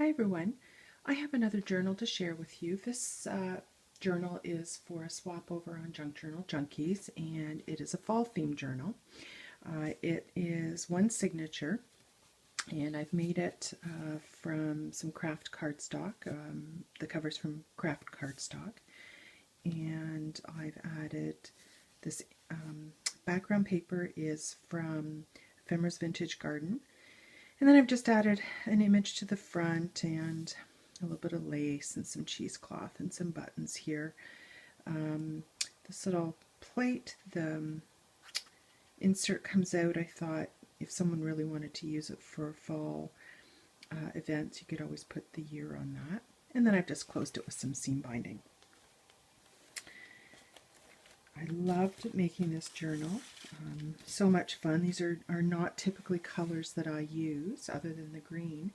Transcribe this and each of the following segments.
Hi everyone. I have another journal to share with you. This journal is for a swap over on Junk Journal Junkies, and it is a fall theme journal. It is one signature, and I've made it from some craft cardstock. The cover's from craft cardstock, and I've added this background paper is from Ephemera's Vintage Garden. And then I've just added an image to the front and a little bit of lace and some cheesecloth and some buttons here. This little plate, the insert comes out. I thought if someone really wanted to use it for fall events, you could always put the year on that. And then I've just closed it with some seam binding. I loved making this journal. So much fun. These are not typically colors that I use other than the green.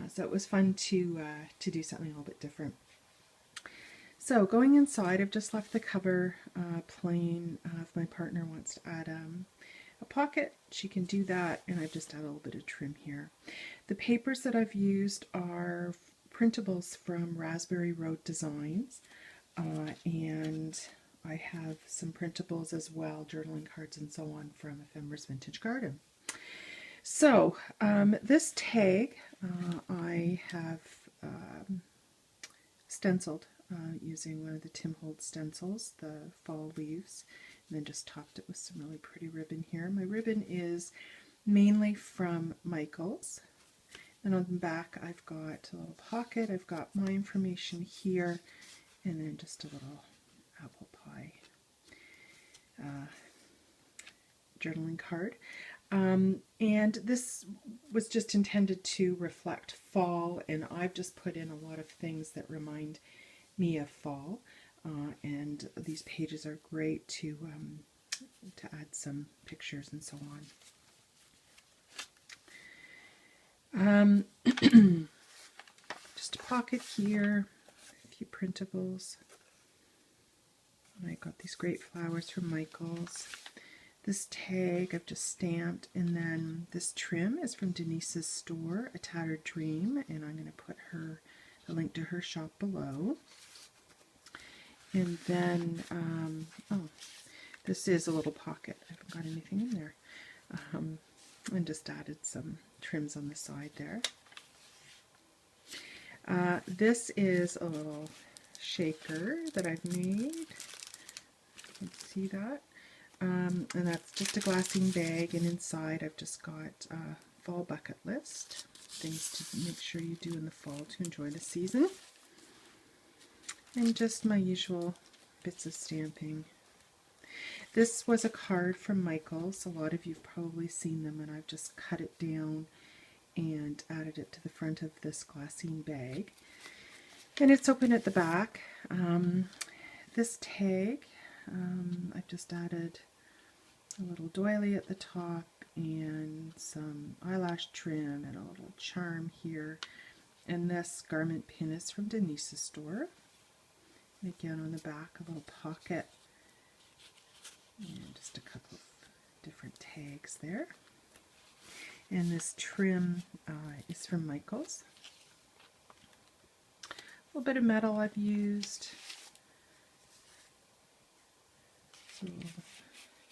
So it was fun to do something a little bit different. So going inside, I've just left the cover plain. If my partner wants to add a pocket, she can do that, and I've just added a little bit of trim here. The papers that I've used are printables from Raspberry Road Designs, and I have some printables as well, journaling cards and so on from Ephemera's Vintage Garden. So this tag I have stenciled using one of the Tim Holtz stencils, the fall leaves, and then just topped it with some really pretty ribbon here. My ribbon is mainly from Michaels. And on the back I've got a little pocket, I've got my information here, and then just a little apple pie journaling card. And this was just intended to reflect fall, and I've just put in a lot of things that remind me of fall. And these pages are great to add some pictures and so on. Just a pocket here, a few printables. I got these great flowers from Michaels. This tag I've just stamped, and then this trim is from Denise's store, A Tattered Dream, and I'm going to put a link to her shop below. And then, this is a little pocket. I haven't got anything in there. And just added some trims on the side there. This is a little shaker that I've made. You can see that. And that's just a glassine bag, and inside I've just got a fall bucket list, things to make sure you do in the fall to enjoy the season, and just my usual bits of stamping. This was a card from Michaels. A lot of you've probably seen them, and I've just cut it down and added it to the front of this glassine bag, and it's open at the back. This tag, I've just added a little doily at the top and some eyelash trim and a little charm here. And this garment pin is from Denise's store. And again on the back, a little pocket and just a couple of different tags there. And this trim is from Michaels. A little bit of metal I've used. So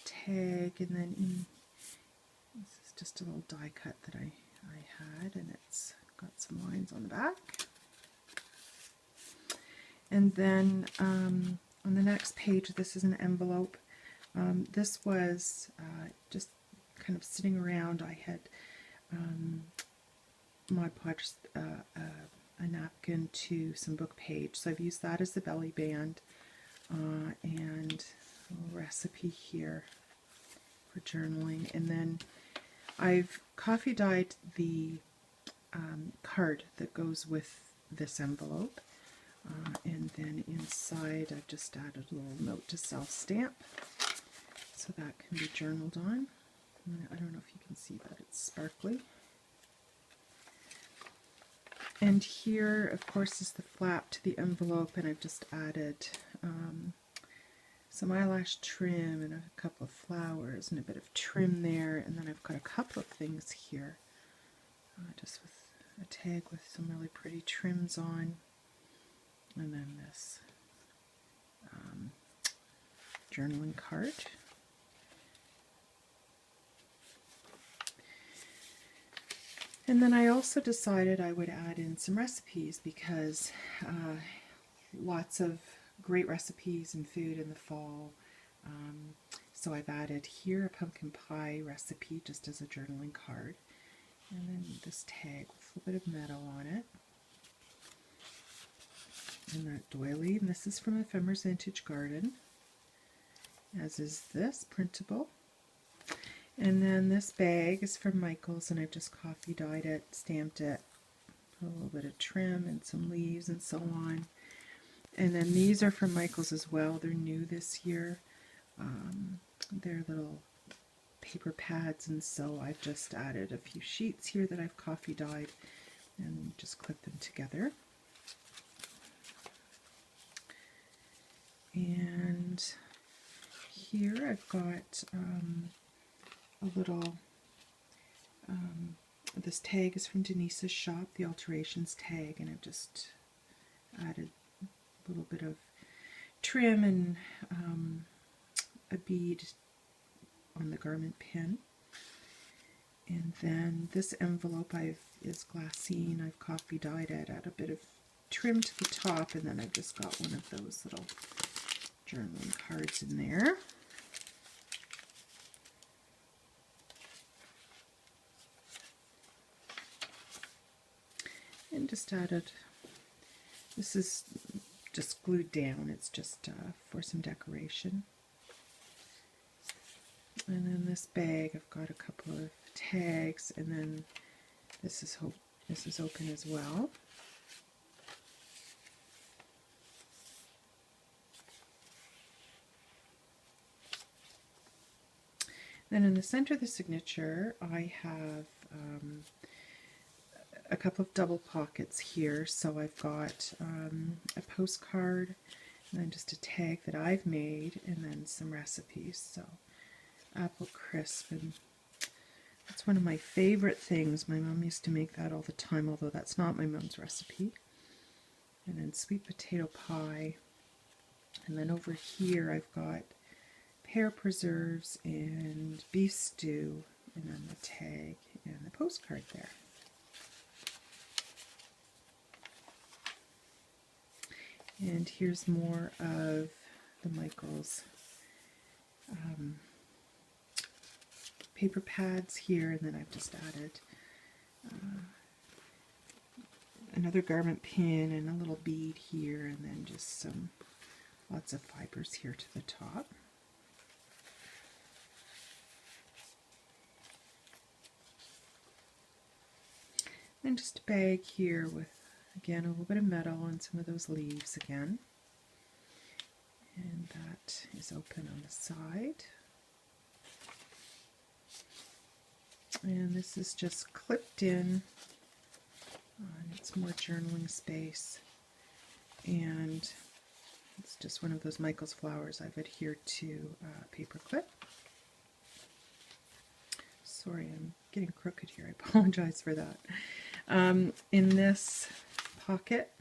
tag, and then this is just a little die cut that I had, and it's got some lines on the back. And then on the next page, this is an envelope. This was just kind of sitting around. I had Mod Podge a napkin to some book page, so I've used that as the belly band, and a recipe here for journaling. And then I've coffee dyed the card that goes with this envelope, and then inside I've just added a little note to self stamp, so that can be journaled on. I don't know if you can see that, it's sparkly. And here, of course, is the flap to the envelope, and I've just added some eyelash trim and a couple of flowers and a bit of trim there, and then I've got a couple of things here just with a tag with some really pretty trims on, and then this journaling card. And then I also decided I would add in some recipes because lots of great recipes and food in the fall. So I've added here a pumpkin pie recipe just as a journaling card. And then this tag with a little bit of metal on it. And that doily, and this is from Ephemeris Vintage Garden, as is this printable. And then this bag is from Michaels, and I've just coffee dyed it, stamped it, a little bit of trim and some leaves and so on. And then these are from Michaels as well. They're new this year. They're little paper pads, and so I've just added a few sheets here that I've coffee dyed and just clip them together. And here I've got a little, this tag is from Denise's shop, the Alterations tag, and I've just added a little bit of trim and a bead on the garment pin. And then this envelope is glassine. I've coffee dyed it, add a bit of trim to the top, and then I've just got one of those little journaling cards in there. And just added, this is just glued down, it's just for some decoration. And then this bag, I've got a couple of tags, and then this is open as well. Then in the center of the signature, I have a couple of double pockets here. So I've got a postcard, and then just a tag that I've made, and then some recipes. So apple crisp, and that's one of my favorite things. My mom used to make that all the time, although that's not my mom's recipe. And then sweet potato pie. And then over here I've got pear preserves and beef stew, and then the tag and the postcard there. And here's more of the Michaels paper pads here, and then I've just added another garment pin and a little bead here, and then just lots of fibers here to the top. And just a bag here with, again, a little bit of metal and some of those leaves again. And that is open on the side. And this is just clipped in. It's more journaling space. And it's just one of those Michaels flowers I've adhered to paper clip. Sorry, I'm getting crooked here. I apologize for that. In this pocket,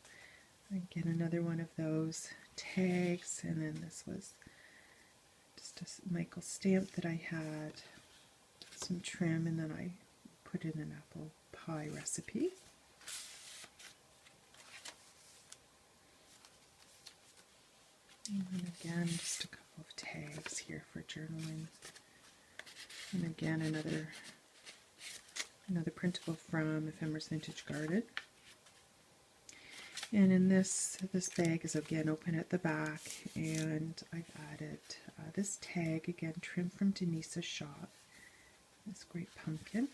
again, another one of those tags, and then this was just a Michaels stamp that I had, some trim, and then I put in an apple pie recipe. And then again, just a couple of tags here for journaling. And again, another printable from Ephemeris Vintage Garden. And in this bag is again open at the back, and I've added this tag, again trim from Denise's shop, this great pumpkin.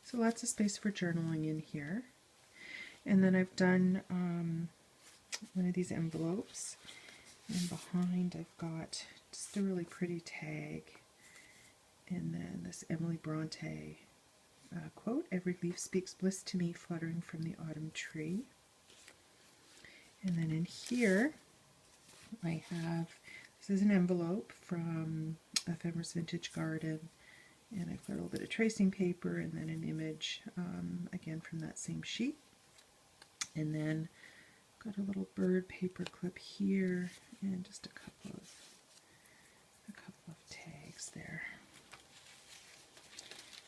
So lots of space for journaling in here. And then I've done one of these envelopes, and behind I've got just a really pretty tag, and then this Emily Bronte quote, "Every leaf speaks bliss to me, fluttering from the autumn tree." And then in here I have, this is an envelope from Ephemeris Vintage Garden, And I've got a little bit of tracing paper and then an image, again from that same sheet. And then got a little bird paper clip here and just a couple of tags there.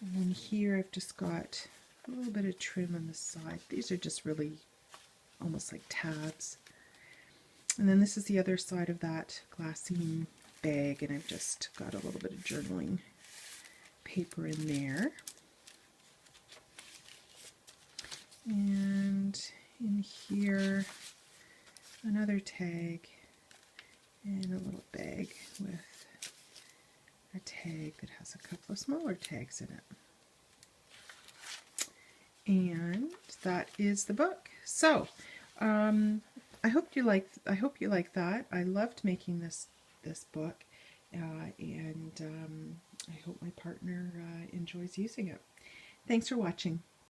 And then here I've just got a little bit of trim on the side. These are just really almost like tabs. And then this is the other side of that glassine bag, and I've just got a little bit of journaling paper in there. And in here, another tag and a little bag with a tag that has a couple of smaller tags in it. And that is the book. So I hope you like that. I loved making this book, and I hope my partner enjoys using it. Thanks for watching.